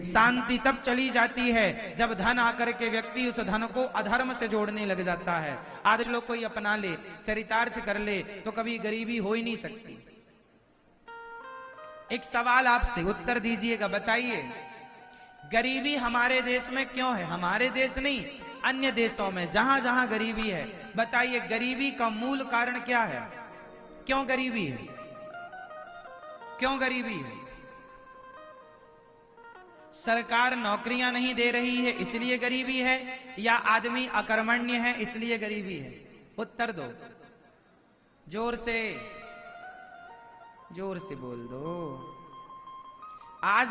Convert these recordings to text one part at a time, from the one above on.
शांति तब चली जाती है जब धन आकर के व्यक्ति उस धन को अधर्म से जोड़ने लग जाता है। आज लोग कोई अपना ले, चरितार्थ कर ले तो कभी गरीबी हो ही नहीं सकती। एक सवाल आपसे उत्तर दीजिएगा, बताइए गरीबी हमारे देश में क्यों है? हमारे देश नहीं, अन्य देशों में जहां जहां गरीबी है, बताइए गरीबी का मूल कारण क्या है? क्यों गरीबी है? क्यों गरीबी है? सरकार नौकरियां नहीं दे रही है इसलिए गरीबी है, या आदमी अकर्मण्य है इसलिए गरीबी है? उत्तर दो, जोर से बोल दो। आज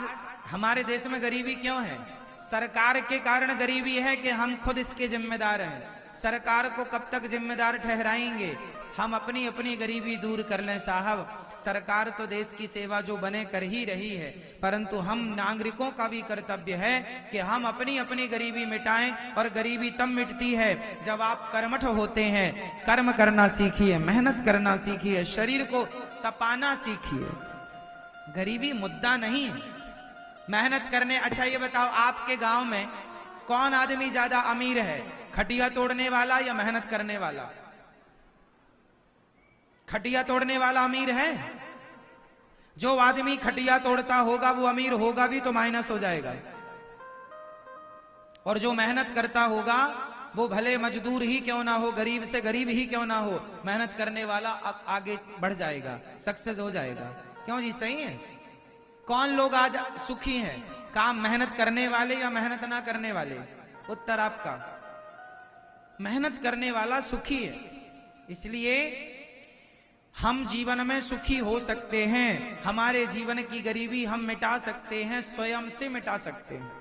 हमारे देश में गरीबी क्यों है? सरकार के कारण गरीबी है कि हम खुद इसके जिम्मेदार हैं। सरकार को कब तक जिम्मेदार ठहराएंगे? हम अपनी अपनी गरीबी दूर कर लें साहब। सरकार तो देश की सेवा जो बने कर ही रही है, परंतु हम नागरिकों का भी कर्तव्य है कि हम अपनी अपनी गरीबी मिटाएं। और गरीबी तब मिटती है जब आप कर्मठ होते हैं। कर्म करना सीखिए, मेहनत करना सीखिए, शरीर को तपाना सीखिए। गरीबी मुद्दा नहीं है, मेहनत करने। अच्छा ये बताओ, आपके गांव में कौन आदमी ज्यादा अमीर है, खटिया तोड़ने वाला या मेहनत करने वाला? खटिया तोड़ने वाला अमीर है। जो आदमी खटिया तोड़ता होगा वो अमीर होगा भी तो माइनस हो जाएगा, और जो मेहनत करता होगा वो भले मजदूर ही क्यों ना हो, गरीब से गरीब ही क्यों ना हो, मेहनत करने वाला आगे बढ़ जाएगा, सक्सेस हो जाएगा। क्यों जी, सही है? कौन लोग आज सुखी हैं, काम मेहनत करने वाले या मेहनत ना करने वाले? उत्तर आपका, मेहनत करने वाला सुखी है। इसलिए हम जीवन में सुखी हो सकते हैं। हमारे जीवन की गरीबी हम मिटा सकते हैं, स्वयं से मिटा सकते हैं।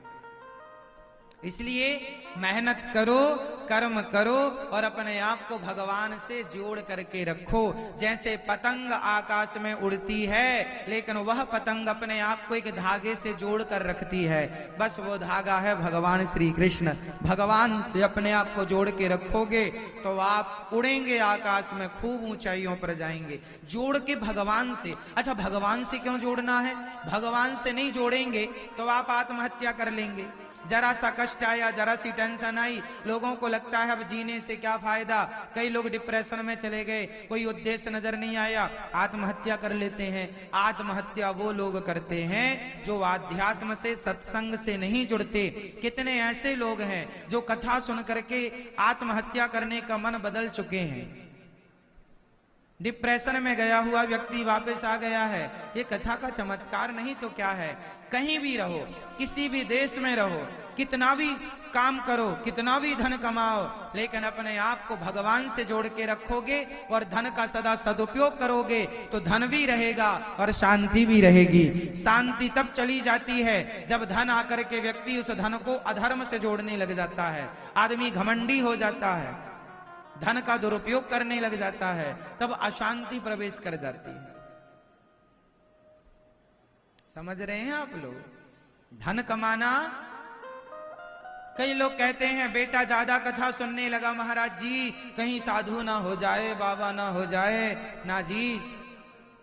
इसलिए मेहनत करो, कर्म करो और अपने आप को भगवान से जोड़ करके रखो। जैसे पतंग आकाश में उड़ती है, लेकिन वह पतंग अपने आप को एक धागे से जोड़ कर रखती है। बस वो धागा है भगवान श्री कृष्ण। भगवान से अपने आप को जोड़ के रखोगे तो आप उड़ेंगे आकाश में, खूब ऊंचाइयों पर जाएंगे, जोड़ के भगवान से। अच्छा, भगवान से क्यों जोड़ना है? भगवान से नहीं जोड़ेंगे तो आप आत्महत्या कर लेंगे। जरा सा कष्ट आया, जरा सी टेंशन आई, लोगों को लगता है अब जीने से क्या फायदा। कई लोग डिप्रेशन में चले गए, कोई उद्देश्य नजर नहीं आया, आत्महत्या कर लेते हैं। आत्महत्या वो लोग करते हैं जो आध्यात्म से, सत्संग से नहीं जुड़ते। कितने ऐसे लोग हैं जो कथा सुन करके आत्महत्या करने का मन बदल चुके हैं। डिप्रेशन में गया हुआ व्यक्ति वापस आ गया है। ये कथा का चमत्कार नहीं तो क्या है? कहीं भी रहो, किसी भी देश में रहो, कितना भी काम करो, कितना भी धन कमाओ, लेकिन अपने आप को भगवान से जोड़ के रखोगे और धन का सदा सदुपयोग करोगे तो धन भी रहेगा और शांति भी रहेगी। शांति तब चली जाती है जब धन आकर के व्यक्ति उस धन को अधर्म से जोड़ने लग जाता है। आदमी घमंडी हो जाता है, धन का दुरुपयोग करने लग जाता है, तब अशांति प्रवेश कर जाती है। समझ रहे हैं आप लोग? धन कमाना, कई लोग कहते हैं बेटा ज्यादा कथा सुनने लगा महाराज जी, कहीं साधु ना हो जाए, बाबा ना हो जाए। ना जी,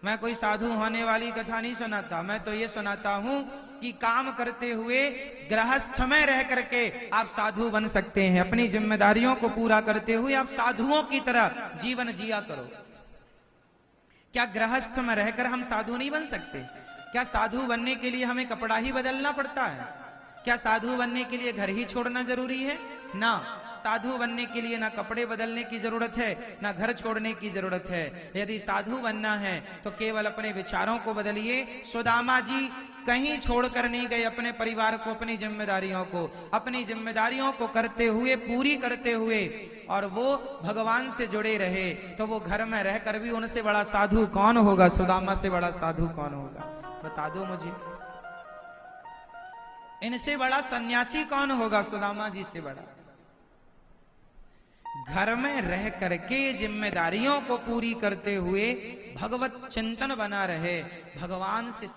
मैं कोई साधु होने वाली कथा नहीं सुनाता। मैं तो ये सुनाता हूं कि काम करते हुए गृहस्थ में रह करके आप साधु बन सकते हैं। अपनी जिम्मेदारियों को पूरा करते हुए आप साधुओं की तरह जीवन जिया करो। क्या गृहस्थ में रहकर हम साधु नहीं बन सकते? क्या साधु बनने के लिए हमें कपड़ा ही बदलना पड़ता है? क्या साधु बनने के लिए घर ही छोड़ना जरूरी है? ना, साधु बनने के लिए ना कपड़े बदलने की जरूरत है, ना घर छोड़ने की जरूरत है। यदि साधु बनना है तो केवल अपने विचारों को बदलिए। सुदामा जी कहीं छोड़कर नहीं गए अपने परिवार को, अपनी जिम्मेदारियों को करते हुए, पूरी करते हुए, और वो भगवान से जुड़े रहे। तो वो घर में रहकर भी उनसे बड़ा साधु कौन होगा? सुदामा से बड़ा साधु कौन होगा? बता दो मुझे। इनसे बड़ा सन्यासी कौन होगा? सुदामा जी से बड़ा। घर में रह करके जिम्मेदारियों को पूरी करते हुए भगवत चिंतन बना रहे, भगवान से